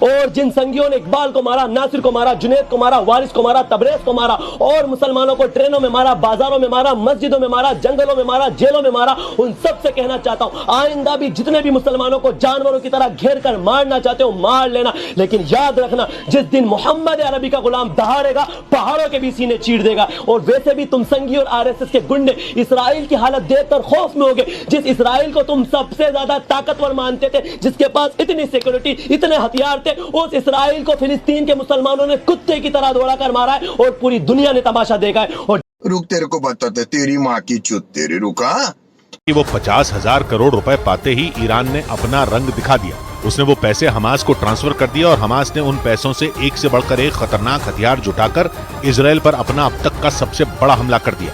और जिन संगियों ने इकबाल को मारा, नासिर को मारा, जुनैद को मारा, वारिस को मारा, तबरेज को मारा और मुसलमानों को ट्रेनों में मारा, बाजारों में मारा, मस्जिदों में मारा, जंगलों में मारा, जेलों में मारा, उन सब से कहना चाहता हूं आइंदा भी जितने भी मुसलमानों को जानवरों की तरह घेर कर मारना चाहते हो मार लेना, लेकिन याद रखना जिस दिन मोहम्मद अरबी का गुलाम दहाड़ेगा पहाड़ों के भी सीने चीर देगा। और वैसे भी तुम संगी और आरएसएस के गुंडे इस्राइल की हालत देखकर खौफ में होगे, जिस इस्राइल को तुम सबसे ज्यादा ताकतवर मानते थे, जिसके पास इतनी सिक्योरिटी, इतने हथियार थे, उस इस्राइल को फिलिस्तीन के मुसलमानों ने कुत्ते की तरह दौड़ा कर मारा है और पूरी दुनिया ने तमाशा देखा है। और रुक, तेरे को बताते तेरी माँ की चुत तेरी, रुका कि वो 50,000 करोड़ रुपए पाते ही ईरान ने अपना रंग दिखा दिया। उसने वो पैसे हमास को ट्रांसफर कर दिया और हमास ने उन पैसों से एक से बढ़कर एक खतरनाक हथियार जुटाकर इजराइल पर अपना अब तक का सबसे बड़ा हमला कर दिया।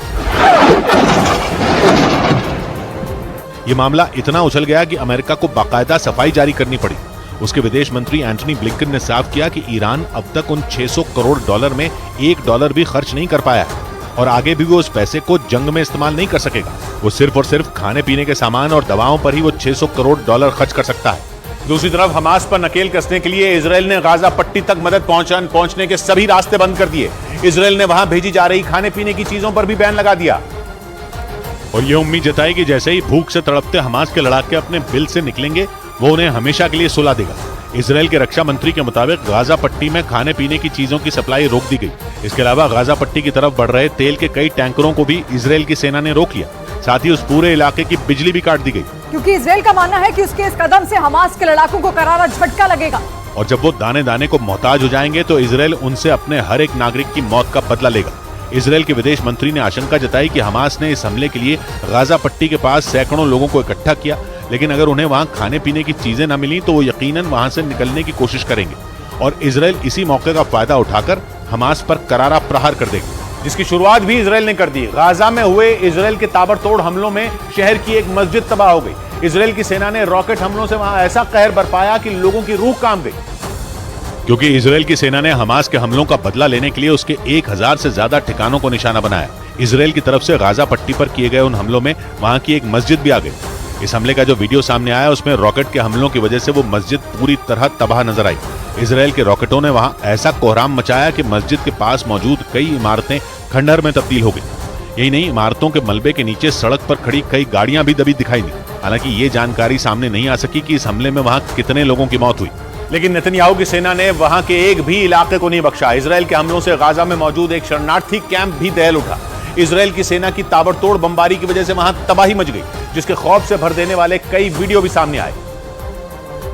ये मामला इतना उछल गया कि अमेरिका को बाकायदा सफाई जारी करनी पड़ी। उसके विदेश मंत्री एंटनी ब्लिंकन ने साफ किया कि ईरान अब तक उन 600 करोड़ डॉलर में $1 भी खर्च नहीं कर पाया है और आगे भी वो उस पैसे को जंग में इस्तेमाल नहीं कर सकेगा। वो सिर्फ और सिर्फ खाने पीने के सामान और दवाओं पर ही वो 600 करोड़ डॉलर खर्च कर सकता है। दूसरी तरफ हमास पर नकेल कसने के लिए इजराइल ने गाजा पट्टी तक मदद पहुंचने के सभी रास्ते बंद कर दिए। इजराइल ने वहां भेजी जा रही खाने पीने की चीजों पर भी बैन लगा दिया और ये उम्मीद जताई कि जैसे ही भूख से तड़पते हमास के लड़ाके अपने बिल से निकलेंगे वो उन्हें हमेशा के लिए सुला देगा। इजराइल के रक्षा मंत्री के मुताबिक गाजा पट्टी में खाने पीने की चीजों की सप्लाई रोक दी गई। इसके अलावा गाजा पट्टी की तरफ बढ़ रहे तेल के कई टैंकरों को भी इजराइल की सेना ने रोक लिया। साथ ही उस पूरे इलाके की बिजली भी काट दी गई, क्योंकि इजराइल का मानना है कि उसके इस कदम से हमास के लड़ाकों को करारा झटका लगेगा और जब वो दाने दाने को मोहताज हो जाएंगे तो इजराइल उनसे अपने हर एक नागरिक की मौत का बदला लेगा। इजराइल के विदेश मंत्री ने आशंका जताई कि हमास ने इस हमले के लिए गाजा पट्टी के पास सैकड़ों लोगों को इकट्ठा किया, लेकिन अगर उन्हें वहां खाने पीने की चीजें न मिली तो वो यकीनन वहां से निकलने की कोशिश करेंगे और इजराइल इसी मौके का फायदा उठाकर हमास पर करारा प्रहार कर देगी, जिसकी शुरुआत भी इजराइल ने कर दी। गाजा में हुए इजराइल के ताबड़तोड़ हमलों में शहर की एक मस्जिद तबाह हो गई। इजराइल की सेना ने रॉकेट हमलों से वहां ऐसा कहर बरपाया कि लोगों की रूह कांप गई, क्योंकि इजराइल की सेना ने हमास के हमलों का बदला लेने के लिए उसके 1000 से ज्यादा ठिकानों को निशाना बनाया। इजराइल की तरफ से गाजा पट्टी पर किए गए उन हमलों में वहां की एक मस्जिद भी आ गई। इस हमले का जो वीडियो सामने आया उसमें रॉकेट के हमलों की वजह से वो मस्जिद पूरी तरह तबाह नजर आई। इजराइल के रॉकेटों ने वहां ऐसा कोहराम मचाया कि मस्जिद के पास मौजूद कई इमारतें खंडहर में तब्दील हो गई। यही नहीं, इमारतों के मलबे के नीचे सड़क पर खड़ी कई गाड़ियां भी दबी दिखाई दी। हालांकि ये जानकारी सामने नहीं आ सकी कि इस हमले में वहां कितने लोगों की मौत हुई, लेकिन नेतन्याहू की सेना ने वहां के एक भी इलाके को नहीं बख्शा। इजराइल के हमलों से गाजा में मौजूद एक शरणार्थी कैंप भी दहल उठा। इजराइल की सेना की ताबड़तोड़ बमबारी की वजह से वहां तबाही मच गई, जिसके खौफ से भर देने वाले कई वीडियो भी सामने आए,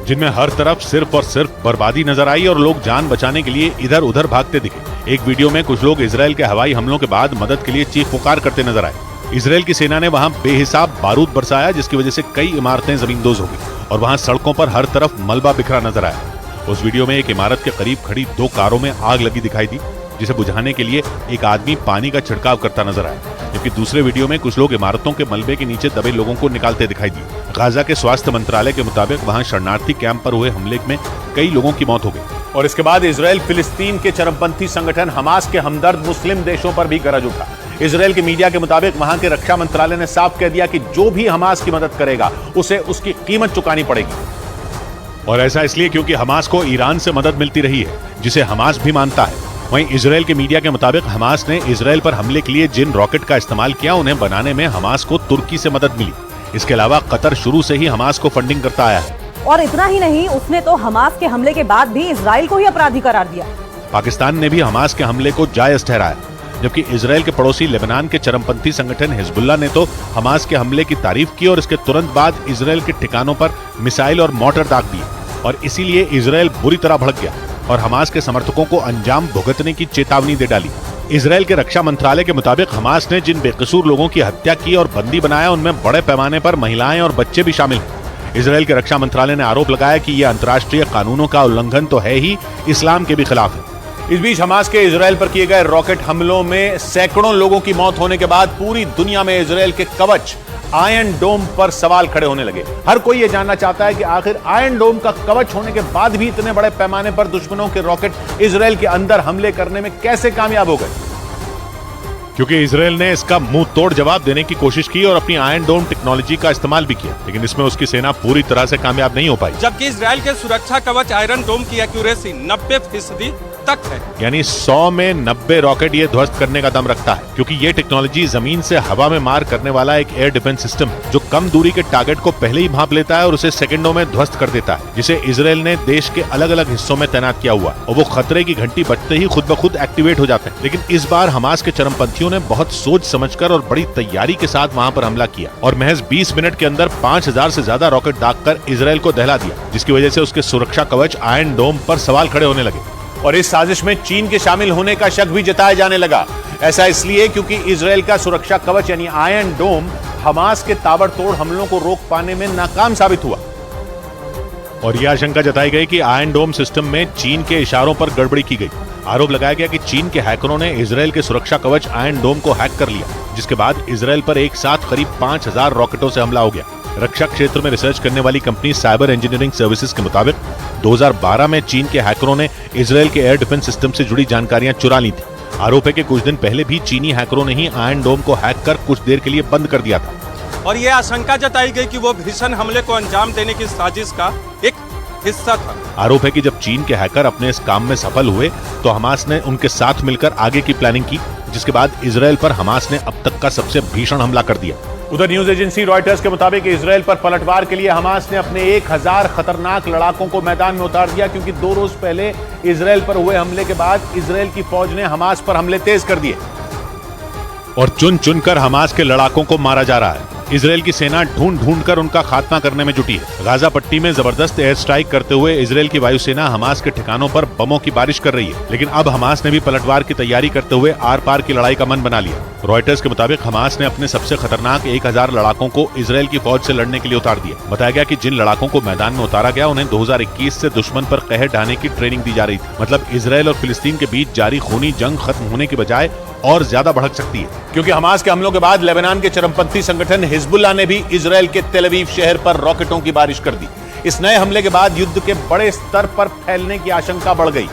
जिनमें हर तरफ सिर्फ और सिर्फ बर्बादी नजर आई और लोग जान बचाने के लिए इधर उधर भागते दिखे। एक वीडियो में कुछ लोग इजराइल के हवाई हमलों के बाद मदद के लिए चीख पुकार करते नजर आए। इजराइल की सेना ने वहां बेहिसाब बारूद बरसाया, जिसकी वजह से कई इमारतें जमींदोज हो गई और वहां सड़कों पर हर तरफ मलबा बिखरा नजर आया। उस वीडियो में एक इमारत के करीब खड़ी 2 कारों में आग लगी दिखाई दी, जिसे बुझाने के लिए एक आदमी पानी का छिड़काव करता नजर आया, जबकि दूसरे वीडियो में कुछ लोग इमारतों के मलबे के नीचे दबे लोगों को निकालते दिखाई दिए। गाजा के स्वास्थ्य मंत्रालय के मुताबिक वहां शरणार्थी कैंप पर हुए हमले में कई लोगों की मौत हो गई और इसके बाद इजराइल फिलिस्तीन के चरमपंथी संगठन हमास के हमदर्द मुस्लिम देशों पर भी गरज उठा। इजराइल के मीडिया के मुताबिक वहां के रक्षा मंत्रालय ने साफ कह दिया कि जो भी हमास की मदद करेगा उसे उसकी कीमत चुकानी पड़ेगी। और ऐसा इसलिए क्योंकि हमास को ईरान से मदद मिलती रही है, जिसे हमास भी मानता है। वहीं इजराइल के मीडिया के मुताबिक हमास ने इजराइल पर हमले के लिए जिन रॉकेट का इस्तेमाल किया उन्हें बनाने में हमास को तुर्की से मदद मिली। इसके अलावा कतर शुरू से ही हमास को फंडिंग करता आया है। और इतना ही नहीं, उसने तो हमास के हमले के बाद भी इजराइल को ही अपराधी करार दिया। पाकिस्तान ने भी हमास के हमले को जायज ठहराया, जबकि इजराइल के पड़ोसी लेबनान के चरमपंथी संगठन हिजबुल्लाह ने तो हमास के हमले की तारीफ की और इसके तुरंत बाद इजराइल के ठिकानों पर मिसाइल और मोर्टार दाग दिए और इसीलिए इजराइल बुरी तरह भड़क गया और हमास के समर्थकों को अंजाम भुगतने की चेतावनी दे डाली। इजराइल के रक्षा मंत्रालय के मुताबिक हमास ने जिन बेकसूर लोगों की हत्या की और बंदी बनाया उनमें बड़े पैमाने पर महिलाएं और बच्चे भी शामिल हैं। इजराइल के रक्षा मंत्रालय ने आरोप लगाया कि यह अंतर्राष्ट्रीय कानूनों का उल्लंघन तो है ही, इस्लाम के भी खिलाफ है। इस बीच हमास के इजराइल पर किए गए रॉकेट हमलों में सैकड़ों लोगों की मौत होने के बाद पूरी दुनिया में इजराइल के कवच आयरन डोम पर सवाल खड़े होने लगे। हर कोई यह जानना चाहता है कि आखिर आयरन डोम का कवच होने के बाद भी इतने बड़े पैमाने पर दुश्मनों के रॉकेट इजराइल के अंदर हमले करने में कैसे कामयाब हो गए। क्योंकि इजराइल ने इसका मुंह तोड़ जवाब देने की कोशिश की और अपनी आयरन डोम टेक्नोलॉजी का इस्तेमाल भी किया, लेकिन इसमें उसकी सेना पूरी तरह से कामयाब नहीं हो पाई। जबकि इजराइल के सुरक्षा कवच आयरन डोम की एक्यूरेसी 90% तक है, यानी 100 में 90 रॉकेट ये ध्वस्त करने का दम रखता है, क्योंकि ये टेक्नोलॉजी जमीन से हवा में मार करने वाला एक एयर डिफेंस सिस्टम है जो कम दूरी के टारगेट को पहले ही भांप लेता है और उसे सेकंडों में ध्वस्त कर देता है, जिसे इजराइल ने देश के अलग अलग हिस्सों में तैनात किया हुआ है और वो खतरे की घंटी बजते ही खुद ब खुद एक्टिवेट हो जाते हैं। लेकिन इस बार हमास के चरमपंथियों ने बहुत सोच समझकर और बड़ी तैयारी के साथ वहां पर हमला किया और महज 20 मिनट के अंदर 5000 से ज्यादा रॉकेट दागकर इजराइल को दहला दिया, जिसकी वजह से उसके सुरक्षा कवच आयरन डोम पर सवाल खड़े होने लगे। और इस साजिश में चीन के शामिल होने का शक भी जताया जाने लगा। ऐसा इसलिए क्योंकि इजराइल का सुरक्षा कवच यानी आयरन डोम हमास के ताबड़तोड़ हमलों को रोक पाने में नाकाम साबित हुआ और यह आशंका जताई गई कि आयरन डोम सिस्टम में चीन के इशारों पर गड़बड़ी की गई। आरोप लगाया गया कि चीन के हैकरों ने इजराइल के सुरक्षा कवच आयरन डोम को हैक कर लिया, जिसके बाद इजराइल पर एक साथ करीब 5000 रॉकेटों से हमला हो गया। रक्षा क्षेत्र में रिसर्च करने वाली कंपनी साइबर इंजीनियरिंग सर्विसेज के मुताबिक 2012 में चीन के हैकरों ने इजराइल के एयर डिफेंस सिस्टम से जुड़ी जानकारियां चुरा ली थी। आरोप है कि कुछ दिन पहले भी चीनी हैकरों ने ही आयरन डोम को हैक कर कुछ देर के लिए बंद कर दिया था और ये आशंका जताई गई कि वो भीषण हमले को अंजाम देने की साजिश का एक हिस्सा था। आरोप है कि जब चीन के हैकर अपने इस काम में सफल हुए तो हमास ने उनके साथ मिलकर आगे की प्लानिंग की, जिसके बाद इजराइल पर हमास ने अब तक का सबसे भीषण हमला कर दिया। उधर न्यूज एजेंसी रॉयटर्स के मुताबिक इजराइल पर पलटवार के लिए हमास ने अपने 1000 खतरनाक लड़ाकों को मैदान में उतार दिया, क्योंकि 2 रोज पहले इजराइल पर हुए हमले के बाद इजराइल की फौज ने हमास पर हमले तेज कर दिए और चुन चुनकर हमास के लड़ाकों को मारा जा रहा है। इजराइल की सेना ढूंढ ढूंढ कर उनका खात्मा करने में जुटी है। गाजा पट्टी में जबरदस्त एयर स्ट्राइक करते हुए इजराइल की वायुसेना हमास के ठिकानों पर बमों की बारिश कर रही है, लेकिन अब हमास ने भी पलटवार की तैयारी करते हुए आर पार की लड़ाई का मन बना लिया। रॉयटर्स के मुताबिक हमास ने अपने सबसे खतरनाक 1000 लड़ाकों को इजराइल की फौज से लड़ने के लिए उतार दिया। बताया गया कि जिन लड़ाकों को मैदान में उतारा गया उन्हें 2021 से दुश्मन पर कहर ढाने की ट्रेनिंग दी जा रही थी। मतलब इजराइल और फिलिस्तीन के बीच जारी खूनी जंग खत्म होने की बजाय और ज्यादा भड़क सकती है, क्योंकि हमास के हमलों के बाद लेबनान के चरमपंथी संगठन हिजबुल्लाह ने भी इजराइल के तेल अवीव शहर पर रॉकेटों की बारिश कर दी। इस नए हमले के बाद युद्ध के बड़े स्तर पर फैलने की आशंका बढ़ गई,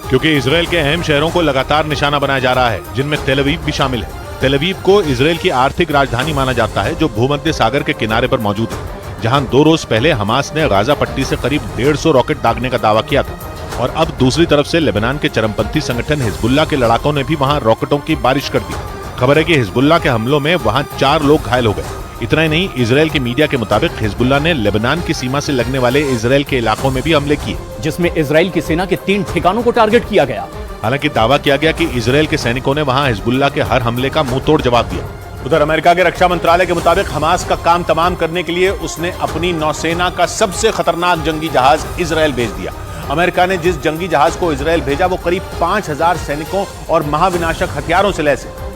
क्योंकि इजराइल के अहम शहरों को लगातार निशाना बनाया जा रहा है, जिनमें तेल अवीव भी शामिल है। तेल अवीव को इजराइल की आर्थिक राजधानी माना जाता है, जो भूमध्य सागर के किनारे पर मौजूद है, जहां 2 रोज पहले हमास ने गाजा पट्टी से करीब 150 रॉकेट दागने का दावा किया था। और अब दूसरी तरफ से लेबनान के चरमपंथी संगठन हिजबुल्लाह के लड़ाकों ने भी वहां रॉकेटों की बारिश कर दी। खबर है कि हिजबुल्लाह के हमलों में वहां 4 लोग घायल हो गए। इतना ही नहीं, इजराइल के मीडिया के मुताबिक हिजबुल्लाह ने लेबनान की सीमा से लगने वाले इजराइल के इलाकों में भी हमले किए, जिसमें इजराइल की सेना के 3 ठिकानों को टारगेट किया गया। हालांकि दावा किया गया कि इजराइल के सैनिकों ने वहां हिजबुल्लाह के हर हमले का मुंह तोड़ जवाब दिया। उधर अमेरिका के रक्षा मंत्रालय के मुताबिक हमास का काम तमाम करने के लिए उसने अपनी नौसेना का सबसे खतरनाक जंगी जहाज इजराइल भेज दिया। अमेरिका ने जिस जंगी जहाज को इजराइल भेजा वो करीब 5000 सैनिकों और महाविनाशक हथियारों से लैस है,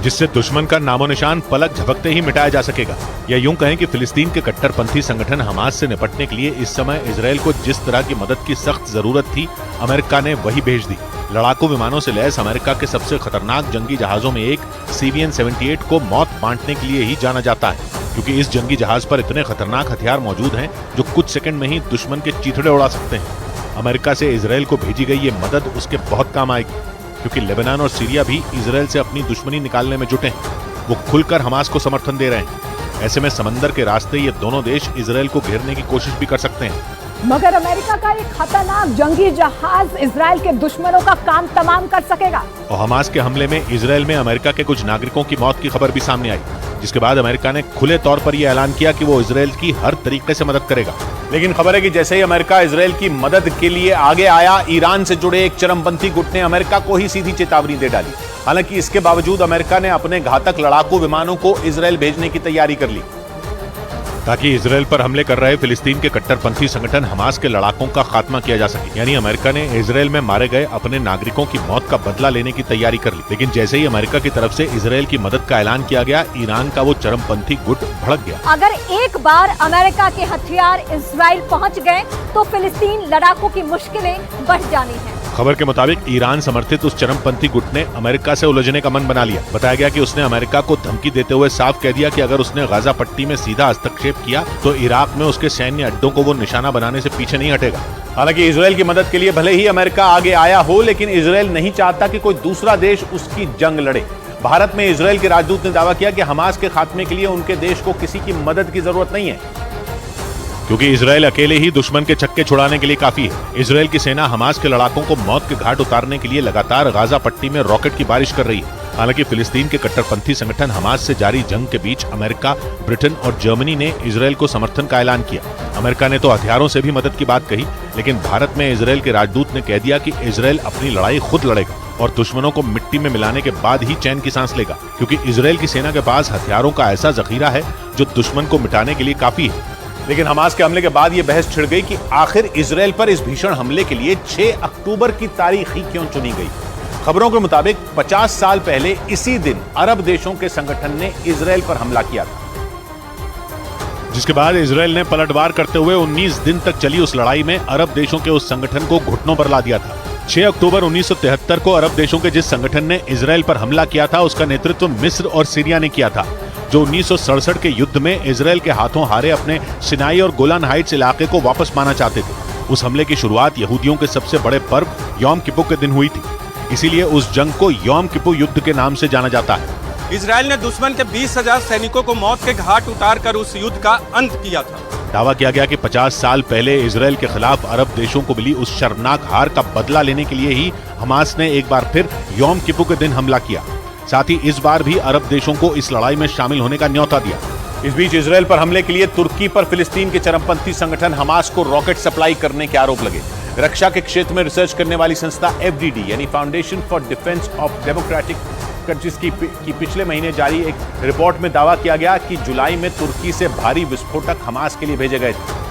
जिससे दुश्मन का नामो निशान पलक झपकते ही मिटाया जा सकेगा। या यूं कहें कि फिलिस्तीन के कट्टरपंथी संगठन हमास से निपटने के लिए इस समय इजराइल को जिस तरह की मदद की सख्त जरूरत थी, अमेरिका ने वही भेज दी। लड़ाकू विमानों से लैस अमेरिका के सबसे खतरनाक जंगी जहाजों में एक CVN-78 को मौत बांटने के लिए ही जाना जाता है, क्योंकि इस जंगी जहाज पर इतने खतरनाक हथियार मौजूद हैं जो कुछ सेकंड में ही दुश्मन के चीथड़े उड़ा सकते हैं। अमेरिका से इजराइल को भेजी गई ये मदद उसके बहुत काम आएगी, क्योंकि लेबनान और सीरिया भी इजराइल से अपनी दुश्मनी निकालने में जुटे हैं। वो खुलकर हमास को समर्थन दे रहे हैं। ऐसे में समंदर के रास्ते ये दोनों देश इजराइल को घेरने की कोशिश भी कर सकते हैं। मगर अमेरिका का एक खतरनाक जंगी जहाज इजराइल के दुश्मनों का काम तमाम कर सकेगा। और हमास के हमले में इजराइल में अमेरिका के कुछ नागरिकों की मौत की खबर भी सामने आई, जिसके बाद अमेरिका ने खुले तौर पर यह ऐलान किया कि वो इजराइल की हर तरीके से मदद करेगा। लेकिन खबर है कि जैसे ही अमेरिका इजराइल की मदद के लिए आगे आया, ईरान से जुड़े एक चरमपंथी गुट ने अमेरिका को ही सीधी चेतावनी दे डाली। हालांकि इसके बावजूद अमेरिका ने अपने घातक लड़ाकू विमानों को इजराइल भेजने की तैयारी कर ली, ताकि इजराइल पर हमले कर रहे फिलिस्तीन के कट्टरपंथी संगठन हमास के लड़ाकों का खात्मा किया जा सके। यानी अमेरिका ने इजराइल में मारे गए अपने नागरिकों की मौत का बदला लेने की तैयारी कर ली। लेकिन जैसे ही अमेरिका की तरफ से इजराइल की मदद का ऐलान किया गया, ईरान का वो चरमपंथी गुट भड़क गया। अगर एक बार अमेरिका के हथियार इजराइल पहुंच गए तो फिलिस्तीन लड़ाकों की मुश्किलें बढ़ जानी हैं। खबर के मुताबिक ईरान समर्थित उस चरमपंथी गुट ने अमेरिका से उलझने का मन बना लिया। बताया गया कि उसने अमेरिका को धमकी देते हुए साफ कह दिया कि अगर उसने गाजा पट्टी में सीधा हस्तक्षेप किया तो इराक में उसके सैन्य अड्डों को वो निशाना बनाने से पीछे नहीं हटेगा। हालांकि इजराइल की मदद के लिए भले ही अमेरिका आगे आया हो, लेकिन इजराइल नहीं चाहता कि कोई दूसरा देश उसकी जंग लड़े। भारत में इजराइल के राजदूत ने दावा किया कि हमास के खात्मे के लिए उनके देश को किसी की मदद की जरूरत नहीं है, क्योंकि इजराइल अकेले ही दुश्मन के छक्के छुड़ाने के लिए काफी है। इजराइल की सेना हमास के लड़ाकों को मौत के घाट उतारने के लिए लगातार गाजा पट्टी में रॉकेट की बारिश कर रही है। हालांकि फिलिस्तीन के कट्टरपंथी संगठन हमास से जारी जंग के बीच अमेरिका, ब्रिटेन और जर्मनी ने इजराइल को समर्थन का ऐलान किया। अमेरिका ने तो हथियारों से भी मदद की बात कही, लेकिन भारत में इजराइल के राजदूत ने कह दिया कि इजराइल अपनी लड़ाई खुद लड़ेगा और दुश्मनों को मिट्टी में मिलाने के बाद ही चैन की सांस लेगा, क्योंकि इजराइल की सेना के पास हथियारों का ऐसा जखीरा है जो दुश्मन को मिटाने के लिए काफी है। लेकिन हमास के हमले के बाद यह बहस छिड़ गई कि आखिर इजराइल पर इस भीषण हमले के लिए 6 अक्टूबर की तारीख ही क्यों चुनी गई। खबरों के मुताबिक 50 साल पहले इसी दिन अरब देशों के संगठन ने इजराइल पर हमला किया था, जिसके बाद इजराइल ने पलटवार करते हुए 19 दिन तक चली उस लड़ाई में अरब देशों के उस संगठन को घुटनों पर ला दिया था। 6 अक्टूबर 1973 को अरब देशों के जिस संगठन ने इजराइल पर हमला किया था, उसका नेतृत्व मिस्र और सीरिया ने किया था, जो 1967 के युद्ध में इजराइल के हाथों हारे अपने सिनाई और गोलान हाइट्स इलाके को वापस पाना चाहते थे। उस हमले की शुरुआत यहूदियों के सबसे बड़े पर्व यौम किपुर के दिन हुई थी, इसीलिए उस जंग को यौम किपुर युद्ध के नाम से जाना जाता है। इजराइल ने दुश्मन के 20,000 सैनिकों को मौत के घाट उतारकर उस युद्ध का अंत किया था। दावा किया गया कि 50 साल पहले इजराइल के खिलाफ अरब देशों को मिली उस शर्मनाक हार का बदला लेने के लिए ही हमास ने एक बार फिर यौम किपुर के दिन हमला किया। साथ ही इस बार भी अरब देशों को इस लड़ाई में शामिल होने का न्योता दिया। इस बीच इजराइल पर हमले के लिए तुर्की पर फिलिस्तीन के चरमपंथी संगठन हमास को रॉकेट सप्लाई करने के आरोप लगे। रक्षा के क्षेत्र में रिसर्च करने वाली संस्था FDD यानी foundation for defence of democratic countries की पिछले महीने जारी एक रिपोर्ट में दावा किया गया कि जुलाई में तुर्की से भारी विस्फोटक हमास के लिए भेजे गए थे।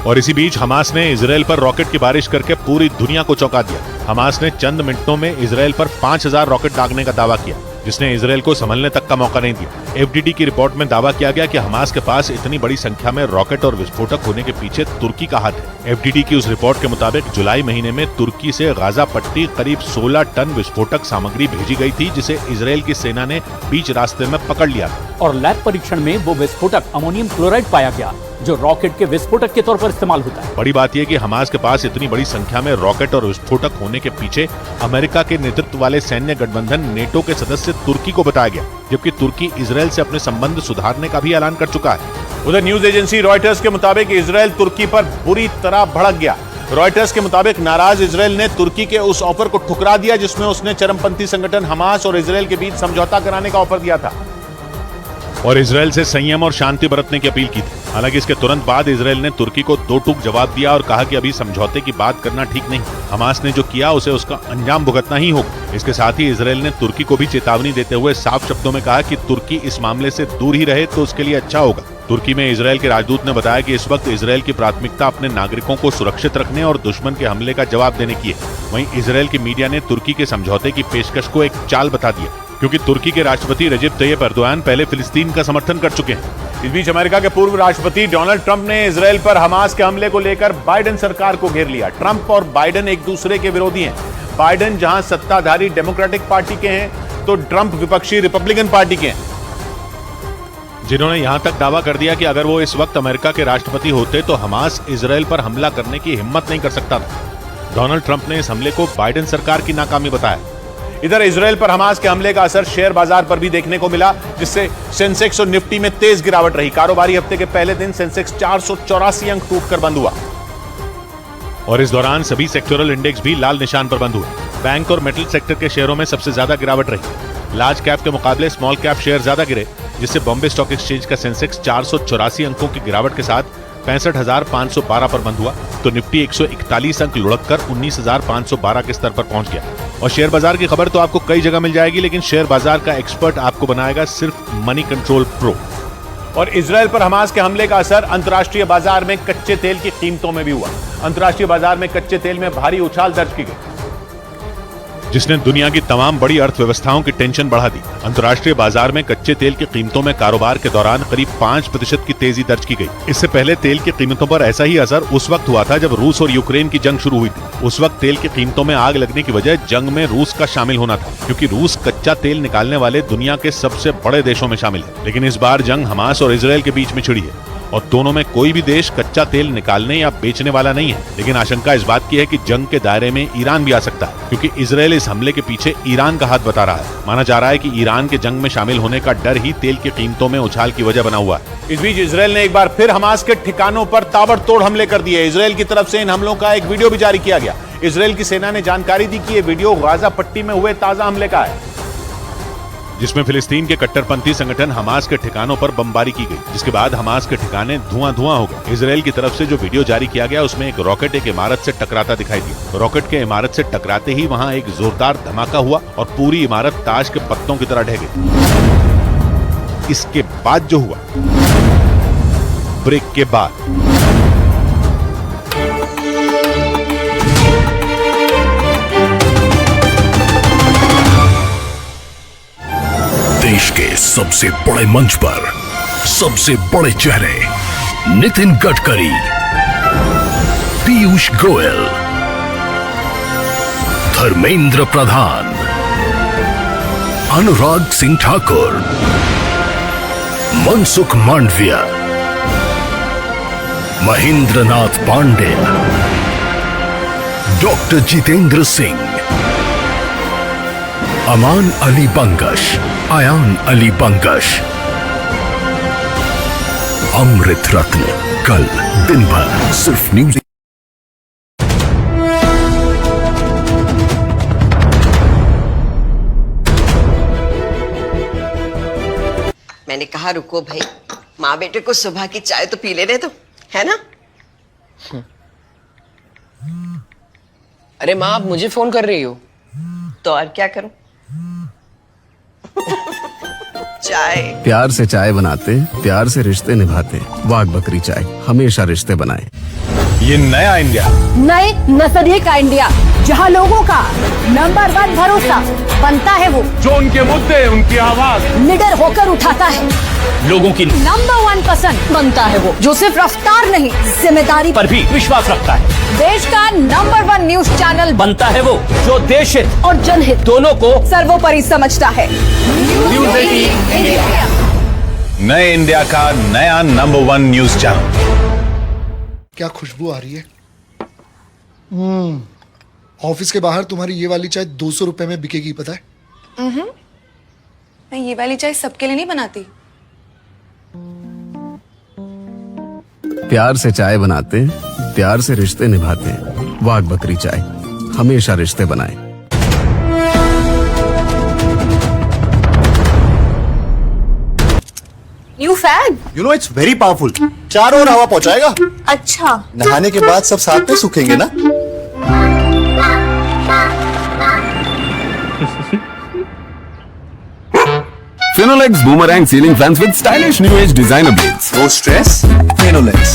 और इसी बीच हमास ने इजराइल पर रॉकेट की बारिश करके पूरी दुनिया को चौंका दिया। हमास ने चंद मिनटों में इजराइल पर 5000 रॉकेट दागने का दावा किया, जिसने इजराइल को संभलने तक का मौका नहीं दिया। FDD की रिपोर्ट में दावा किया गया कि हमास के पास इतनी बड़ी संख्या में रॉकेट और विस्फोटक होने के पीछे तुर्की का हाथ है। FDD की उस रिपोर्ट के मुताबिक जुलाई महीने में तुर्की से गाजा पट्टी करीब 16 टन विस्फोटक सामग्री भेजी गई थी, जिसे इजराइल की सेना ने बीच रास्ते में पकड़ लिया था। और लैब परीक्षण में वो विस्फोटक अमोनियम क्लोराइड पाया गया, जो रॉकेट के विस्फोटक के तौर पर इस्तेमाल होता है। बड़ी बात यह कि हमास के पास इतनी बड़ी संख्या में रॉकेट और विस्फोटक होने के पीछे अमेरिका के नेतृत्व वाले सैन्य गठबंधन नेटो के सदस्य तुर्की को बताया गया, जबकि तुर्की इजराइल से अपने संबंध सुधारने का भी ऐलान कर चुका है। उधर न्यूज एजेंसी रॉयटर्स के मुताबिक इजराइल तुर्की पर बुरी तरह भड़क गया। रॉयटर्स के मुताबिक नाराज इजराइल ने तुर्की के उस ऑफर को ठुकरा दिया जिसमें उसने चरमपंथी संगठन हमास और इजराइल के बीच समझौता कराने का ऑफर दिया था और इजराइल से संयम और शांति बरतने की अपील की थी। हालांकि इसके तुरंत बाद इजराइल ने तुर्की को दो टूक जवाब दिया और कहा कि अभी समझौते की बात करना ठीक नहीं। हमास ने जो किया उसे उसका अंजाम भुगतना ही होगा। इसके साथ ही इजराइल ने तुर्की को भी चेतावनी देते हुए साफ शब्दों में कहा कि तुर्की इस मामले से दूर ही रहे तो उसके लिए अच्छा होगा। तुर्की में इजराइल के राजदूत ने बताया कि इस वक्त इजराइल की प्राथमिकता अपने नागरिकों को सुरक्षित रखने और दुश्मन के हमले का जवाब देने की है। वहीं इजराइल की मीडिया ने तुर्की के समझौते की पेशकश को एक चाल बता दिया, क्योंकि तुर्की के राष्ट्रपति रजब तैयब एर्दोआन पहले फिलिस्तीन का समर्थन कर चुके हैं। इस बीच अमेरिका के पूर्व राष्ट्रपति डोनाल्ड ट्रंप ने इजराइल पर हमास के हमले को लेकर बाइडेन सरकार को घेर लिया। ट्रंप और बाइडेन एक दूसरे के विरोधी हैं। बाइडेन जहां सत्ताधारी डेमोक्रेटिक पार्टी के हैं तो ट्रंप विपक्षी रिपब्लिकन पार्टी के हैं, जिन्होंने यहां तक दावा कर दिया कि अगर वो इस वक्त अमेरिका के राष्ट्रपति होते तो हमास इजराइल पर हमला करने की हिम्मत नहीं कर सकता था। डोनाल्ड ट्रंप ने इस हमले को बाइडेन सरकार की नाकामी बताया। इधर इजराइल पर हमास के हमले का असर शेयर बाजार पर भी देखने को मिला, जिससे सेंसेक्स और निफ्टी में तेज गिरावट रही। कारोबारी हफ्ते के पहले दिन सेंसेक्स 484 अंक टूटकर बंद हुआ और इस दौरान सभी सेक्टोरल इंडेक्स भी लाल निशान पर बंद हुए। बैंक और मेटल सेक्टर के शेयरों में सबसे ज्यादा गिरावट रही। लार्ज कैप के मुकाबले स्मॉल कैप शेयर ज्यादा गिरे, जिससे बॉम्बे स्टॉक एक्सचेंज का सेंसेक्स 484 अंकों की गिरावट के साथ 65,512 पर बंद हुआ, तो निफ्टी 141 अंक लुढ़ककर 19,512 के स्तर पर पहुंच गया। और शेयर बाजार की खबर तो आपको कई जगह मिल जाएगी, लेकिन शेयर बाजार का एक्सपर्ट आपको बनाएगा सिर्फ मनी कंट्रोल प्रो। और इजराइल पर हमास के हमले का असर अंतर्राष्ट्रीय बाजार में कच्चे तेल की कीमतों में भी हुआ। अंतर्राष्ट्रीय बाजार में कच्चे तेल में भारी उछाल दर्ज की गई, जिसने दुनिया की तमाम बड़ी अर्थव्यवस्थाओं की टेंशन बढ़ा दी। अंतर्राष्ट्रीय बाजार में कच्चे तेल की कीमतों में कारोबार के दौरान करीब 5% की तेजी दर्ज की गई। इससे पहले तेल की कीमतों पर ऐसा ही असर उस वक्त हुआ था जब रूस और यूक्रेन की जंग शुरू हुई थी। उस वक्त तेल की कीमतों में आग लगने की वजह जंग में रूस का शामिल होना था, क्योंकि रूस कच्चा तेल निकालने वाले दुनिया के सबसे बड़े देशों में शामिल है। लेकिन इस बार जंग हमास और इजराइल के बीच में छिड़ी है और दोनों में कोई भी देश कच्चा तेल निकालने या बेचने वाला नहीं है। लेकिन आशंका इस बात की है कि जंग के दायरे में ईरान भी आ सकता है, क्योंकि इजराइल इस हमले के पीछे ईरान का हाथ बता रहा है। माना जा रहा है कि ईरान के जंग में शामिल होने का डर ही तेल की कीमतों में उछाल की वजह बना हुआ है। इस बीच इजराइल ने एक बार फिर हमास के ठिकानों पर ताबड़तोड़ हमले कर दिए। इजराइल की तरफ से इन हमलों का एक वीडियो भी जारी किया गया। इजराइल की सेना ने जानकारी दी कि यह वीडियो गाजा पट्टी में हुए ताजा हमले का है, जिसमें फिलिस्तीन के कट्टरपंथी संगठन हमास के ठिकानों पर बमबारी की गई, जिसके बाद हमास के ठिकाने धुआं हो गए। इजराइल की तरफ से जो वीडियो जारी किया गया उसमें एक रॉकेट एक इमारत से टकराता दिखाई दिया। रॉकेट के इमारत से टकराते ही वहां एक जोरदार धमाका हुआ और पूरी इमारत ताश के पत्तों की तरह ढह गई। इसके बाद जो हुआ, ब्रेक के बाद देश के सबसे बड़े मंच पर सबसे बड़े चेहरे नितिन गडकरी, पीयूष गोयल, धर्मेंद्र प्रधान, अनुराग सिंह ठाकुर, मनसुख मांडविया, महेंद्र नाथ पांडे, डॉक्टर जितेंद्र सिंह, अमान अली बंगश, अयान अली बंगश, अमृत रत्न। कल दिन भर सिर्फ न्यूज। मैंने कहा रुको भाई, माँ बेटे को सुबह की चाय तो पी लेने दो, है ना? अरे माँ, आप मुझे फोन कर रही हो? तो और क्या करूं? चाय। प्यार से चाय बनाते, प्यार से रिश्ते निभाते। वाघ बकरी चाय हमेशा रिश्ते बनाए। ये नया इंडिया, नए नजरिए का इंडिया, जहां लोगों का नंबर 1 भरोसा बनता है वो जो उनके मुद्दे, उनकी आवाज निडर होकर उठाता है। लोगों की नंबर 1 पसंद बनता है वो जो सिर्फ रफ्तार नहीं, जिम्मेदारी पर भी विश्वास रखता है। देश का नंबर 1 न्यूज चैनल बनता है वो जो देश हित और जनहित दोनों को सर्वोपरि समझता है। न्यूज़ 18 इंडिया, नए इंडिया का नया नंबर 1 न्यूज चैनल। क्या खुशबू आ रही है। ऑफिस के बाहर तुम्हारी ये वाली चाय 200 रुपए में बिकेगी, पता है? मैं ये वाली चाय सबके लिए नहीं बनाती। प्यार से चाय बनाते, प्यार से रिश्ते निभाते। वाघ बकरी चाय हमेशा रिश्ते बनाए। New fan, you know it's very powerful. चारों ओर हवा पहुंचाएगा। अच्छा, नहाने के बाद सब साथ में सूखेंगे ना। Finolex boomerang ceiling fans with stylish new age designer blades. No stress, Finolex.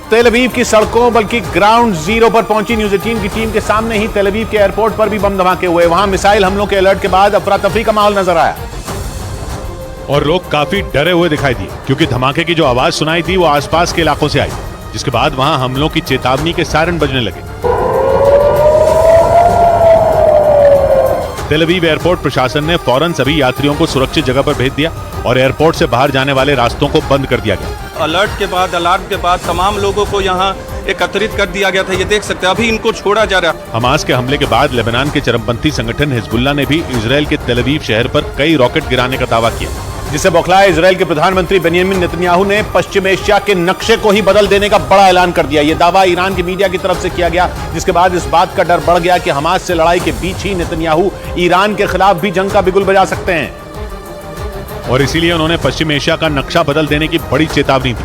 तेल अवीव की सड़कों बल्कि ग्राउंड जीरो पर पहुंची न्यूज़ 18 की टीम के सामने ही तेल अवीव के एयरपोर्ट पर भी बम धमाके हुए। वहां मिसाइल हमलों के अलर्ट के बाद अफरा तफरी का माहौल नजर आया और लोग काफी डरे हुए दिखाई दिए, क्योंकि धमाके की जो आवाज सुनाई थी वो आसपास के इलाकों से आई, जिसके बाद वहां हमलों की चेतावनी के सायरन बजने लगे। तेल अवीव एयरपोर्ट प्रशासन ने फौरन सभी यात्रियों को सुरक्षित जगह पर भेज दिया और एयरपोर्ट से बाहर जाने वाले रास्तों को बंद कर दिया गया। अलर्ट के बाद, अलार्म के बाद तमाम लोगों को यहाँ एकत्रित कर दिया गया था। ये देख सकते हैं, अभी इनको छोड़ा जा रहा है। हमास के हमले के बाद लेबनान के चरमपंथी संगठन हिजबुल्लाह ने भी इजरायल के तेल अवीव शहर पर कई रॉकेट गिराने का दावा किया, जिससे बौखलाए इजरायल के प्रधानमंत्री बेंयामिन नेतन्याहू ने पश्चिम एशिया के नक्शे को ही बदल देने का बड़ा ऐलान कर दिया। यह दावा ईरान की मीडिया की तरफ से किया गया, जिसके बाद इस बात का डर बढ़ गया कि हमास से लड़ाई के बीच ही नेतन्याहू ईरान के खिलाफ भी जंग का बिगुल बजा सकते हैं, और इसीलिए उन्होंने पश्चिम एशिया का नक्शा बदल देने की बड़ी चेतावनी दी।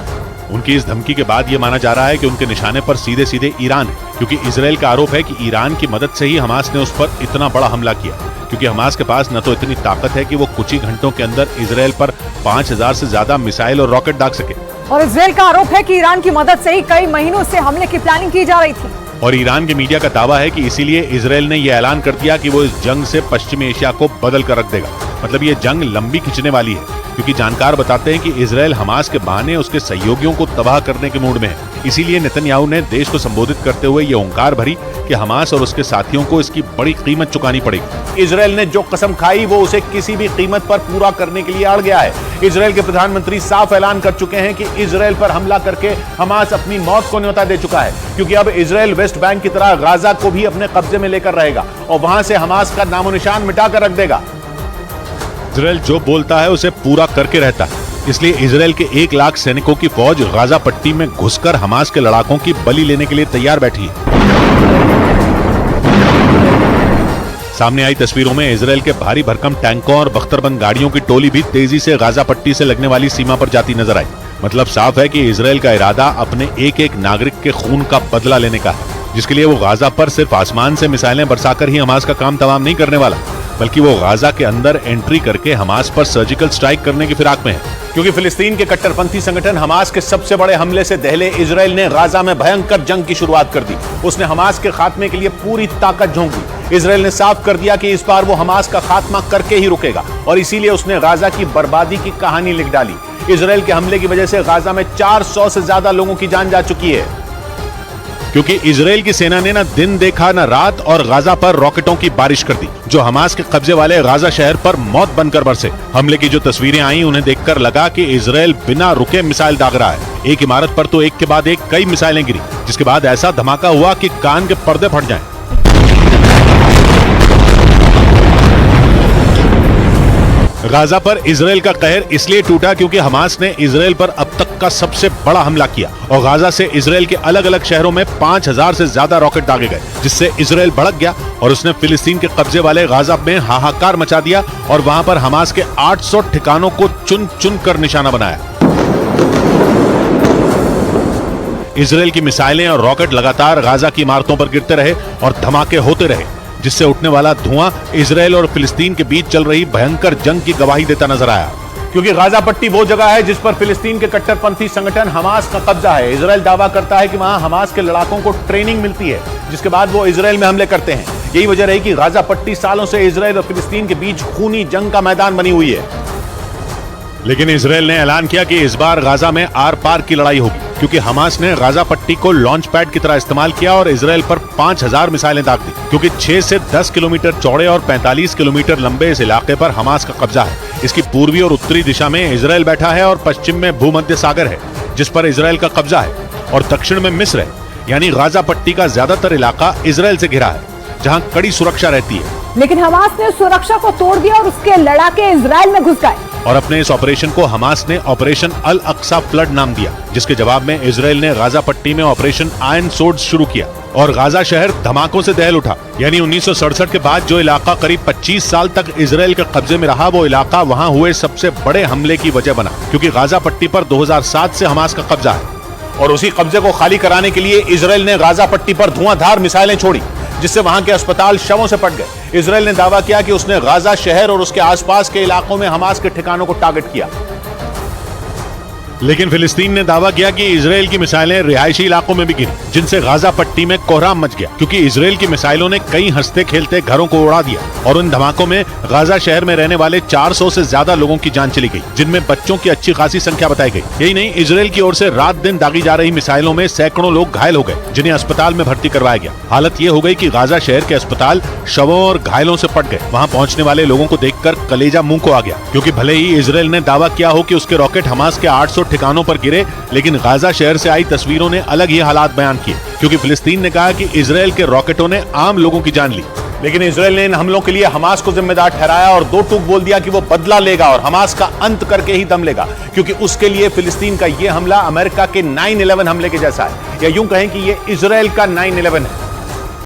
उनकी इस धमकी के बाद यह माना जा रहा है कि उनके निशाने पर सीधे सीधे ईरान है, क्योंकि इजरायल का आरोप है कि ईरान की मदद से ही हमास ने उस पर इतना बड़ा हमला किया, क्योंकि हमास के पास न तो इतनी ताकत है कि वो कुछ ही घंटों के अंदर इजरायल पर 5000 से ज्यादा मिसाइल और रॉकेट दाग सके, और इजरायल का आरोप है कि ईरान की मदद से ही कई महीनों से हमले की प्लानिंग की जा रही थी। और ईरान के मीडिया का दावा है कि इसीलिए इजरायल ने यह ऐलान कर दिया कि वो इस जंग से पश्चिमी एशिया को बदल कर रख देगा। मतलब ये जंग लंबी खिंचने वाली है, क्योंकि जानकार बताते हैं कि इजराइल हमास के बहाने उसके सहयोगियों को तबाह करने के मूड में है। इसीलिए नेतन्याहू ने देश को संबोधित करते हुए ये ओंकार भरी कि हमास और उसके साथियों को इसकी बड़ी कीमत चुकानी पड़ेगी। इजराइल ने जो कसम खाई वो उसे किसी भी कीमत पर पूरा करने के लिए अड़ गया है। इजराइल के प्रधानमंत्री साफ ऐलान कर चुके हैं कि इजराइल पर हमला करके हमास अपनी मौत को न्योता दे चुका है, क्योंकि अब इजराइल वेस्ट बैंक की तरह गाजा को भी अपने कब्जे में लेकर रहेगा और वहां से हमास का नामो निशान मिटाकर रख देगा। इजराइल जो बोलता है उसे पूरा करके रहता है, इसलिए इजराइल के 1 लाख सैनिकों की फौज गाजा पट्टी में घुसकर हमास के लड़ाकों की बलि लेने के लिए तैयार बैठी है। सामने आई तस्वीरों में इजराइल के भारी भरकम टैंकों और बख्तरबंद गाड़ियों की टोली भी तेजी से गाजा पट्टी से लगने वाली सीमा पर जाती नजर आई। मतलब साफ है कि इजराइल का इरादा अपने एक एक नागरिक के खून का बदला लेने का है, जिसके लिए वो गाजा पर सिर्फ आसमान से मिसाइलें बरसाकर ही हमास का काम तमाम नहीं करने वाला, बल्कि वो गाजा के अंदर एंट्री करके हमास पर सर्जिकल स्ट्राइक करने की फिराक में है। क्योंकि फिलिस्तीन के कट्टरपंथी संगठन हमास के सबसे बड़े हमले से पहले इजराइल ने गाजा में भयंकर जंग की शुरुआत कर दी। उसने हमास के खात्मे के लिए पूरी ताकत झोंक दी। इजराइल ने साफ कर दिया कि इस बार वो हमास का खात्मा करके ही रुकेगा और इसीलिए उसने गाजा की बर्बादी की कहानी लिख डाली। इजराइल के हमले की वजह से गाजा में 400 से ज्यादा लोगों की जान जा चुकी है, क्योंकि इजराइल की सेना ने ना दिन देखा ना रात और गाजा पर रॉकेटों की बारिश कर दी, जो हमास के कब्जे वाले गाजा शहर पर मौत बनकर बरसे। हमले की जो तस्वीरें आई उन्हें देखकर लगा कि इजराइल बिना रुके मिसाइल दाग रहा है। एक इमारत पर तो एक के बाद एक कई मिसाइलें गिरी, जिसके बाद ऐसा धमाका हुआ कि कान के पर्दे फट जाएं। गाजा पर इजराइल का कहर इसलिए टूटा क्योंकि हमास ने इजराइल पर अब तक का सबसे बड़ा हमला किया और गाजा से इजराइल के अलग अलग शहरों में 5000 से ज्यादा रॉकेट दागे गए, जिससे इजराइल भड़क गया और उसने फिलिस्तीन के कब्जे वाले गाजा में हाहाकार मचा दिया और वहां पर हमास के 800 ठिकानों को चुन चुन कर निशाना बनाया। इजराइल की मिसाइलें और रॉकेट लगातार गाजा की इमारतों पर गिरते रहे और धमाके होते रहे, जिससे उठने वाला धुआं इजराइल और फिलिस्तीन के बीच चल रही भयंकर जंग की गवाही देता नजर आया। क्योंकि गाजा पट्टी वो जगह है जिस पर फिलिस्तीन के कट्टरपंथी संगठन हमास का कब्जा है। इजराइल दावा करता है कि वहां हमास के लड़ाकों को ट्रेनिंग मिलती है, जिसके बाद वो इजराइल में हमले करते हैं। यही वजह रही कि गाजा पट्टी सालों से इजराइल और फिलिस्तीन के बीच खूनी जंग का मैदान बनी हुई है। लेकिन इजराइल ने ऐलान किया कि इस बार गाजा में आर पार की लड़ाई होगी, क्योंकि हमास ने गाजा पट्टी को लॉन्च पैड की तरह इस्तेमाल किया और इजराइल पर 5000 मिसाइलें दाग दी। क्योंकि 6 से 10 किलोमीटर चौड़े और 45 किलोमीटर लंबे इस इलाके पर हमास का कब्जा है। इसकी पूर्वी और उत्तरी दिशा में इजराइल बैठा है और पश्चिम में भूमध्य सागर है, जिस पर इजराइल का कब्जा है, और दक्षिण में मिस्र है। यानी गाजा पट्टी का ज्यादातर इलाका इजराइल से घिरा है, जहां कड़ी सुरक्षा रहती है। लेकिन हमास ने सुरक्षा को तोड़ दिया और उसके लड़ाके इजराइल में घुस गए और अपने इस ऑपरेशन को हमास ने ऑपरेशन अल अक्सा फ्लड नाम दिया, जिसके जवाब में इजराइल ने गाजा पट्टी में ऑपरेशन आयरन सोर्ड शुरू किया और गाजा शहर धमाकों से दहल उठा। यानी 1967 के बाद जो इलाका करीब 25 साल तक इजराइल के कब्जे में रहा, वो इलाका वहां हुए सबसे बड़े हमले की वजह बना, क्योंकि गाजा पट्टी पर 2007 से हमास का कब्जा है। और उसी कब्जे को खाली कराने के लिए इजराइल ने गाजा पट्टी पर धुआंधार मिसाइलें छोड़ी, जिससे वहां के अस्पताल शवों से पट गए। इजराइल ने दावा किया कि उसने गाजा शहर और उसके आसपास के इलाकों में हमास के ठिकानों को टारगेट किया। लेकिन फिलिस्तीन ने दावा किया कि इजराइल की मिसाइलें रिहायशी इलाकों में भी गिरी, जिनसे गाजा पट्टी में कोहराम मच गया, क्योंकि इजराइल की मिसाइलों ने कई हंसते खेलते घरों को उड़ा दिया और उन धमाकों में गाजा शहर में रहने वाले 400 से ज्यादा लोगों की जान चली गई, जिनमें बच्चों की अच्छी खासी संख्या बताई गई। यही नहीं, इजराइल की ओर से रात दिन दागी जा रही मिसाइलों में सैकड़ों लोग घायल हो गए, जिन्हें अस्पताल में भर्ती करवाया गया। हालत ये हो गई कि गाजा शहर के अस्पताल शवों और घायलों से पट गए। वहां पहुंचने वाले लोगों को देखकर कलेजा मुंह को आ गया, क्योंकि भले ही इजराइल ने दावा किया हो कि उसके रॉकेट हमास के 800 ठिकानों पर गिरे, लेकिन गाजा शहर से आई तस्वीरों ने अलग ही हालात बयान किए, क्योंकि फिलिस्तीन ने कहा कि इजराइल के रॉकेटों ने आम लोगों की जान ली। लेकिन इजराइल ने इन हमलों के लिए हमास को जिम्मेदार ठहराया और दो टूक बोल दिया कि वो बदला लेगा और हमास का अंत करके ही दम लेगा, क्योंकि उसके लिए फिलिस्तीन का ये हमला अमेरिका के 9/11 हमले के जैसा है, या यूं कहें कि ये इजराइल का 9/11 है।